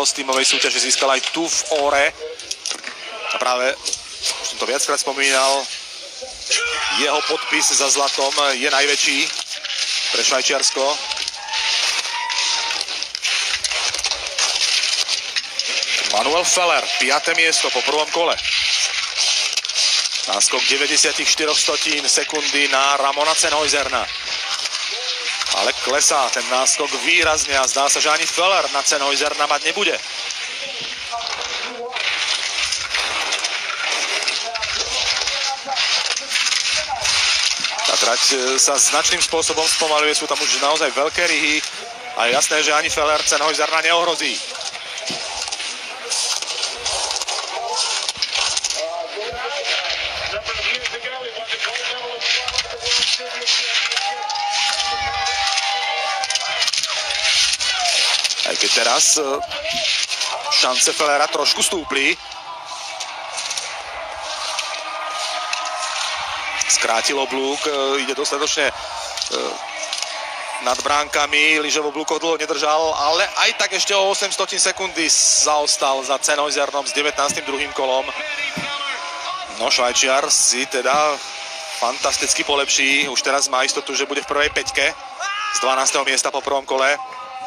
z tímovej súťaže získal aj tu v Óre. A práve, už som to viackrát spomínal, jeho podpis za zlatom je najväčší pre Švajčiarsko. Manuel Feller, 5. miesto po prvom kole. Náskok 94 sekundy na Ramona Sennhäuserna. Ale klesá ten náskok výrazne a zdá sa, že ani Feller na Sennhäuserna mať nebude. Tá trať sa značným spôsobom spomaľuje, sú tam už naozaj veľké ryhy a je jasné, že ani Feller Sennhäuserna neohrozí. Aj keď teraz šance Fellera trošku stúpli. Skrátil oblúk, ide dostatočne nad bránkami, lyžovo oblúko dlho nedržal, ale aj tak ešte o 800 sekundy zaostal za Sennhäusernom s 19. druhým kolom. No Švajčiar si teda fantasticky polepší, už teraz má istotu, že bude v prvej peťke z 12. miesta po prvom kole.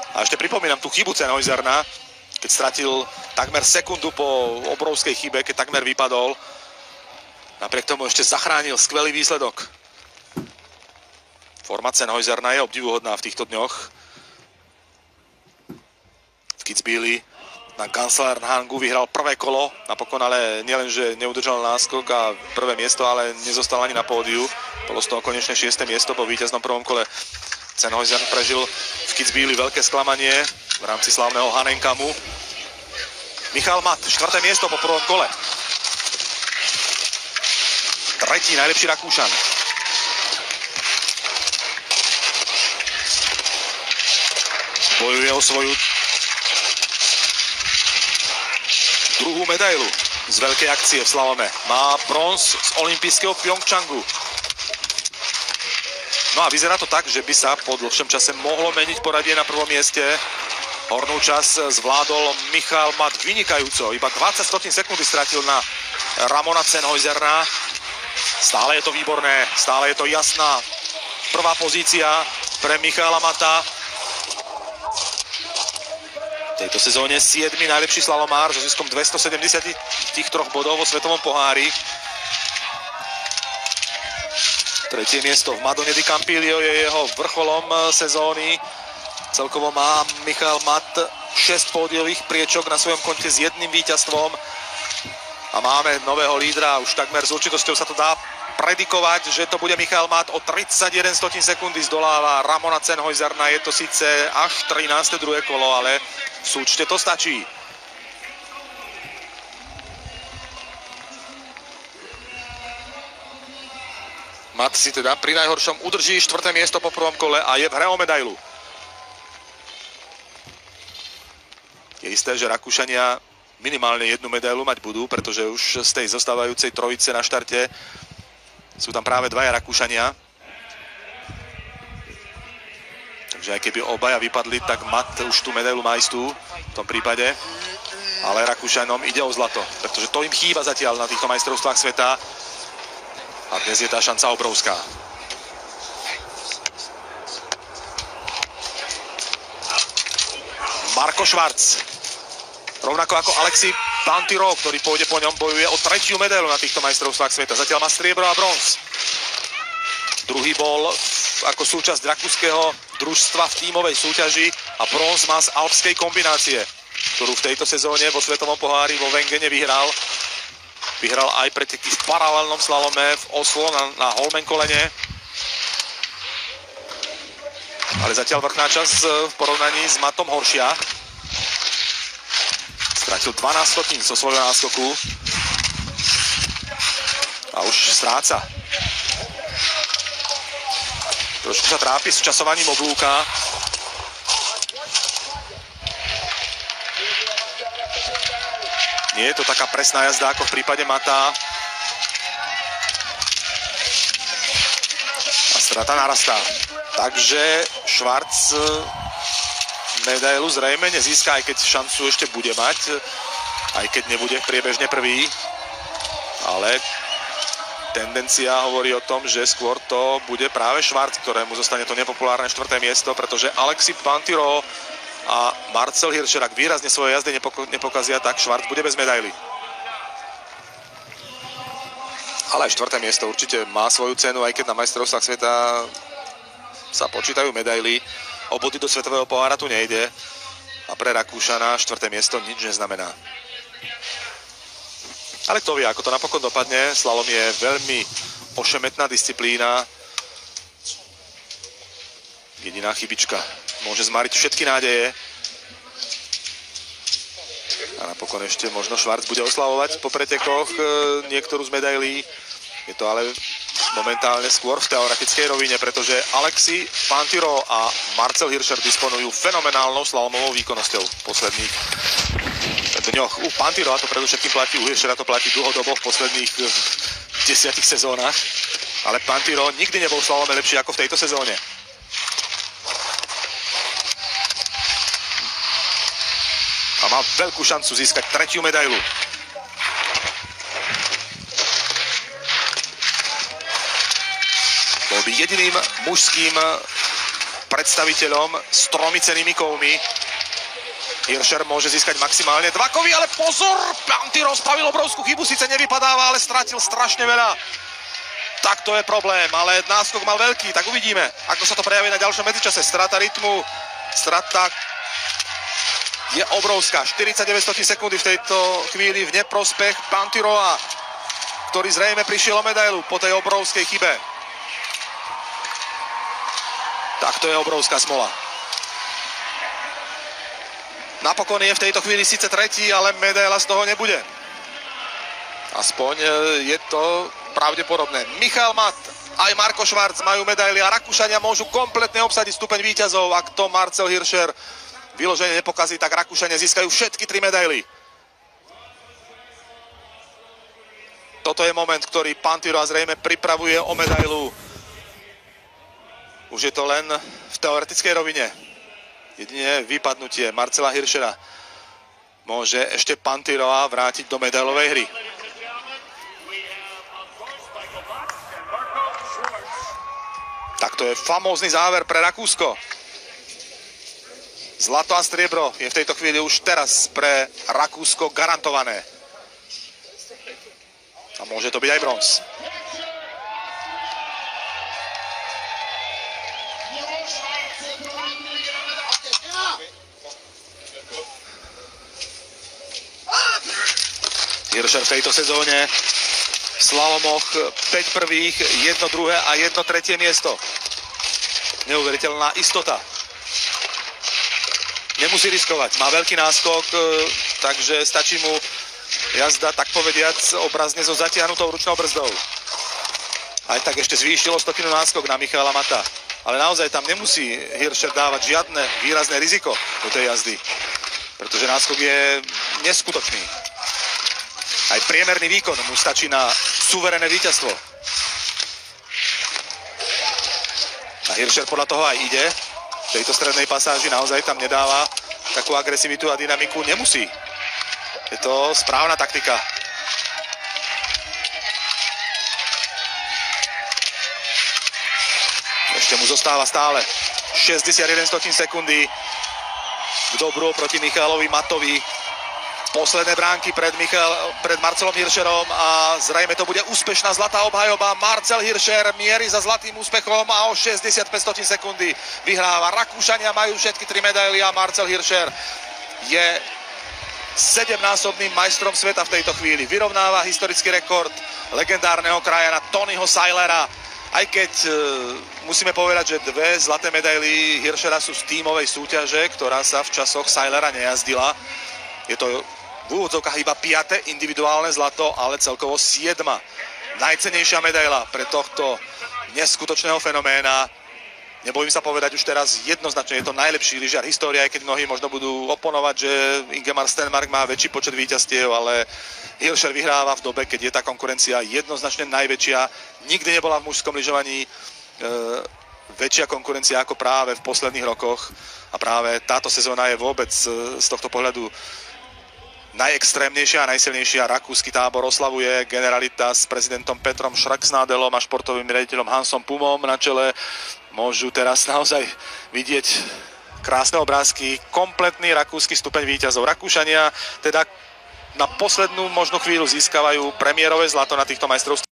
A ešte pripomínam tú chybu Sennhäuserna, keď stratil takmer sekundu po obrovskej chybe, keď takmer vypadol. Napriek tomu ešte zachránil skvelý výsledok. Forma Sennhäuserna je obdivuhodná v týchto dňoch. V Kitzbüheli na Kanzlernhangu vyhral prvé kolo, napokon ale nielenže neudržal náskok a prvé miesto, ale nezostal ani na pódiu. Bolo z toho konečne 6. miesto po víťaznom prvom kole. Sennhäusern prežil v Kitzbüheli veľké sklamanie v rámci slávneho Hahnenkamu. Michal Matt, 4. miesto po prvom kole. Tretí najlepší Rakúšan. Bojuje o svoju druhú medailu z veľkej akcie v slalome. Má bronz z olympijského Pyeongchangu. No a vyzerá to tak, že by sa po dlhšom čase mohlo meniť poradie na prvom mieste. Hornú časť zvládol Michal Matt vynikajúco. Iba 20 sekundy stratil na Ramona Sennhäuserna. Stále je to výborné, stále je to jasná prvá pozícia pre Michala Matta. V tejto sezóne 7. najlepší slalomár so ziskom 273 bodov vo svetovom pohári. 3. miesto v Madone di Campiglio je jeho vrcholom sezóny. Celkovo má Michal Matt 6 pódiových priečok na svojom konte s 1 víťazstvom. A máme nového lídra, už takmer s určitosťou sa to dá predikovať, že to bude Michal Matt. O 31 sekundy zdoláva Ramona Sennhäuserna. Je to síce až 13. druhé kolo, ale v súčte to stačí. Matt si teda pri najhoršom udrží 4. miesto po prvom kole a je v hre o medailu. Je isté, že Rakúšania minimálne 1 medailu mať budú, pretože už z tej zostávajúcej trojice na štarte sú tam práve 2 Rakúšania. Takže aj keby obaja vypadli, tak Matt už tú medailu má istú v tom prípade. Ale Rakúšanom ide o zlato, pretože to im chýba zatiaľ na týchto majstrovstvách sveta. A dnes je tá šanca obrovská. Marko Schwarz. Rovnako ako Alexi Pantiro, ktorý pôjde po ňom, bojuje o 3. medailu na týchto majstrovstvách sveta. Zatiaľ má striebro a bronz. Druhý bol ako súčasť rakúskeho družstva v tímovej súťaži a bronz má z alpskej kombinácie, ktorú v tejto sezóne vo svetovom pohári vo Wengene vyhral. Vyhral aj preteky v paralelnom slalome v Oslo na Holmenkollene. Ale zatiaľ vrchná časť v porovnaní s Mattom horšia. Stratil 12 stotín zo svojho náskoku. A už stráca. Trošku sa trápi s časovaním oblúka. Nie je to taká presná jazda ako v prípade Matta. A strata narastá. Takže Schwarz medailu zrejme nezíska, aj keď šancu ešte bude mať, aj keď nebude priebežne prvý. Ale tendencia hovorí o tom, že skôr to bude práve Schwarz, ktorému zostane to nepopulárne 4. miesto, pretože Alexis Pinturault a Marcel Hirscher, ak výrazne svoje jazdy nepokazia, tak Schwarz bude bez medaily. Ale aj 4. miesto určite má svoju cenu, aj keď na majstrovstvách sveta sa počítajú medaily. O body do svetového pohára tu nejde. A pre Rakúšana 4. miesto nič neznamená. Ale kto vie, ako to napokon dopadne. Slalom je veľmi ošemetná disciplína. Jediná chybička môže zmariť všetky nádeje. A napokon ešte možno Schwarz bude oslavovať po pretekoch niektorú z medailí. Je to ale momentálne skôr v teoretickej rovine, pretože Alexis Pinturault a Marcel Hirscher disponujú fenomenálnou slalomovou výkonnosťou v posledných dňoch. U Pinturaulta to predovšetkým platí, u Hirschera to platí dlhodobo v posledných 10 sezónach, ale Pinturault nikdy nebol v slalome lepší ako v tejto sezóne. A má veľkú šancu získať 3. medailu. Bol by jediným mužským predstaviteľom s 3 cennými kovmi. Hirscher môže získať maximálne 2 kovy, ale pozor! Pinturault spravil obrovskú chybu, síce nevypadáva, ale stratil strašne veľa. Tak to je problém, ale náskok mal veľký, tak uvidíme, ako sa to prejaví na ďalšom medzičase. Strata rytmu, strata je obrovská. 49 sekundy v tejto chvíli v neprospech Pinturaulta, ktorý zrejme prišiel o medailu po tej obrovskej chybe. Tak to je obrovská smola. Napokon je v tejto chvíli síce 3., ale medaila z toho nebude. Aspoň je to pravdepodobné. Michael Matt aj Marco Schwarz majú medaily a Rakúšania môžu kompletne obsadiť stupeň víťazov. Ak to Marcel Hirscher vyloženie nepokazí, tak Rakúšania získajú všetky 3 medaily. Toto je moment, ktorý Pinturault zrejme pripravuje o medailu. Už je to len v teoretickej rovine. Jedine vypadnutie Marcela Hirschera môže ešte Pinturaulta vrátiť do medailovej hry. Tak to je famózny záver pre Rakúsko. Zlato a striebro je v tejto chvíli už teraz pre Rakúsko garantované. A môže to byť aj bronz. Hirscher v tejto sezóne v slalomoch 5 prvých, 1 druhé a 1 tretie miesto. Neuveriteľná istota. Nemusí riskovať, má veľký náskok, takže stačí mu jazda, tak povediac, obrazne so zatiahnutou ručnou brzdou. Aj tak ešte zvýšilo 100 náskok na Michaela Matta. Ale naozaj tam nemusí Hirscher dávať žiadne výrazné riziko do tej jazdy, pretože náskok je neskutočný. Aj priemerný výkon mu stačí na suverénne víťazstvo. A Hirscher podľa toho aj ide. V tejto strednej pasáži naozaj tam nedáva takú agresivitu a dynamiku. Nemusí. Je to správna taktika. Ešte mu zostáva stále 61 sekundy k dobru proti Michaelovi Mattovi. Posledné bránky pred Marcelom Hirscherom a zrejme to bude úspešná zlatá obhajoba. Marcel Hirscher mierí za zlatým úspechom a o 65 sekundy vyhráva. Rakúšania majú všetky 3 medaily a Marcel Hirscher je 7-násobným majstrom sveta v tejto chvíli. Vyrovnáva historický rekord legendárneho krajana Tonyho Seilera. Aj keď musíme povedať, že 2 zlaté medaily Hirschera sú z tímovej súťaže, ktorá sa v časoch Seilera nejazdila. Je to v úvodzovkách iba 5. individuálne zlato, ale celkovo 7. najcennejšia medaila pre tohto neskutočného fenoména. Nebojím sa povedať už teraz jednoznačne, je to najlepší lyžiar histórie, aj keď mnohí možno budú oponovať, že Ingemar Stenmark má väčší počet víťazstiev, ale Hirscher vyhráva v dobe, keď je tá konkurencia jednoznačne najväčšia. Nikdy nebola v mužskom lyžovaní väčšia konkurencia ako práve v posledných rokoch a práve táto sezóna je vôbec z tohto pohľadu najextrémnejšia a najsilnejšia. Rakúsky tábor oslavuje Generalita s prezidentom Petrom Schraksnádelom a športovým riaditeľom Hansom Pumom na čele. Môžu teraz naozaj vidieť krásne obrázky, kompletný rakúsky stupeň víťazov. Rakúšania teda na poslednú možnú chvíľu získavajú premiérové zlato na týchto majstrovstvách.